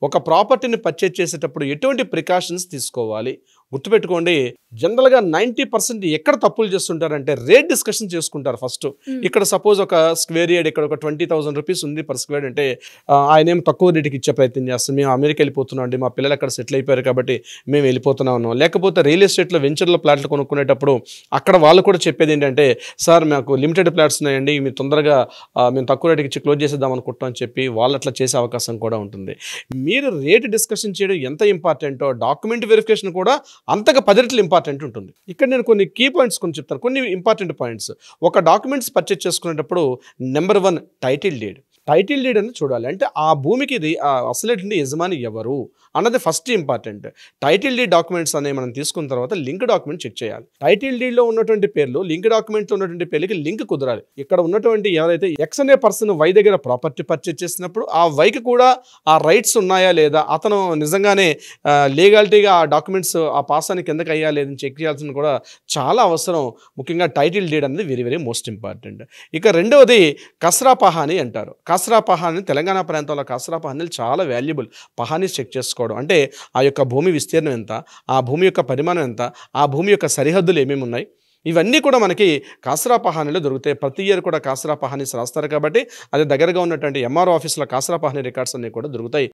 ఒక ప్రాపర్టీని పర్చేజ్ చేసేటప్పుడు ఎటువంటి ప్రికాషన్స్ తీసుకోవాలి గుర్తుపెట్టుకోండి. జనరల్‌గా 90% ఎక్కడ తప్పులు చేస్తుంటారంటే రేట్ డిస్కషన్ చేసుకుంటారు ఫస్ట్. ఇక్కడ సపోజ్ ఒక స్క్వేర్ యార్డ్ ఇక్కడ ఒక 20,000 రూపీస్ ఉంది పర్ స్క్వేర్ అంటే ఆయనేం తక్కువ రేటుకి ఇచ్చే ప్రయత్నం చేస్తాం. మేము అమెరికా వెళ్ళిపోతున్నాం అండి, మా పిల్లలు అక్కడ సెటిల్ అయిపోయారు కాబట్టి మేము వెళ్ళిపోతున్నాం అన్నాం. లేకపోతే రియల్ ఎస్టేట్లో వెంచర్ల ప్లాట్లు కొనుక్కునేటప్పుడు అక్కడ వాళ్ళు కూడా చెప్పేది ఏంటంటే సార్ మాకు లిమిటెడ్ ప్లాట్స్ ఉన్నాయండి, మీరు తొందరగా మేము తక్కువ రేటుకి ఇచ్చి క్లోజ్ చేసేద్దాం అనుకుంటాం అని చెప్పి వాళ్ళు అట్లా చేసే అవకాశం కూడా ఉంటుంది. మీరు రేట్ డిస్కషన్ చేయడం ఎంత ఇంపార్టెంటో డాక్యుమెంట్ వెరిఫికేషన్ కూడా అంతగా 10 రెట్లు ఇంపార్టెంట్ ఉంటుంది. ఇక్కడ నేను కొన్ని కీ పాయింట్స్ చెప్తాను, కొన్ని ఇంపార్టెంట్ పాయింట్స్. ఒక డాక్యుమెంట్స్ పర్చేజ్ చేసుకునేటప్పుడు number 1 title deed. Title deed అని చూడాలి. అంటే ఆ భూమికి ఇది అసలేటువంటి యజమాని ఎవరు అన్నది first important. Title deed documents అనేవి మనం తీసుకున్న తర్వాత లింక్ డాక్యుమెంట్ చెక్ చేయాలి. టైటిల్ డీడ్లో ఉన్నటువంటి పేర్లు లింక్ డాక్యుమెంట్లో ఉన్నటువంటి పేర్లకి లింక్ కుదరాలి. ఇక్కడ ఉన్నటువంటి ఎవరైతే ఎక్స్ అనే పర్సన్ వై దగ్గర ప్రాపర్టీ పర్చేజ్ చేసినప్పుడు ఆ వైకి కూడా ఆ రైట్స్ ఉన్నాయా లేదా, అతను నిజంగానే లీగాలిటీగా ఆ డాక్యుమెంట్స్ ఆ పాసానికి కిందకి అయ్యా లేదని చెక్ చేయాల్సింది కూడా చాలా అవసరం. ముఖ్యంగా టైటిల్ డీడ్ అనేది వెరీ వెరీ మోస్ట్ ఇంపార్టెంట్. ఇక రెండవది కస్రా పహానీ అంటారు. కస్రా పహానీ తెలంగాణ ప్రాంతంలో కస్రా పహానీలు చాలా వాల్యుబుల్. పహానీస్ చెక్ చేసుకోవడం అంటే ఆ యొక్క భూమి విస్తీర్ణం ఎంత, ఆ భూమి యొక్క పరిమాణం ఎంత, ఆ భూమి యొక్క సరిహద్దులు ఏమేమి ఉన్నాయి, ఇవన్నీ కూడా మనకి కాసరా పహానీలో దొరుకుతాయి. ప్రతి ఇయర్ కూడా కాసరా పహానీస్ రాస్తారు కాబట్టి అది దగ్గరగా ఉన్నటువంటి ఎంఆర్ఓ ఆఫీస్లో కాసరా పహానీ రికార్డ్స్ అన్నీ కూడా దొరుకుతాయి.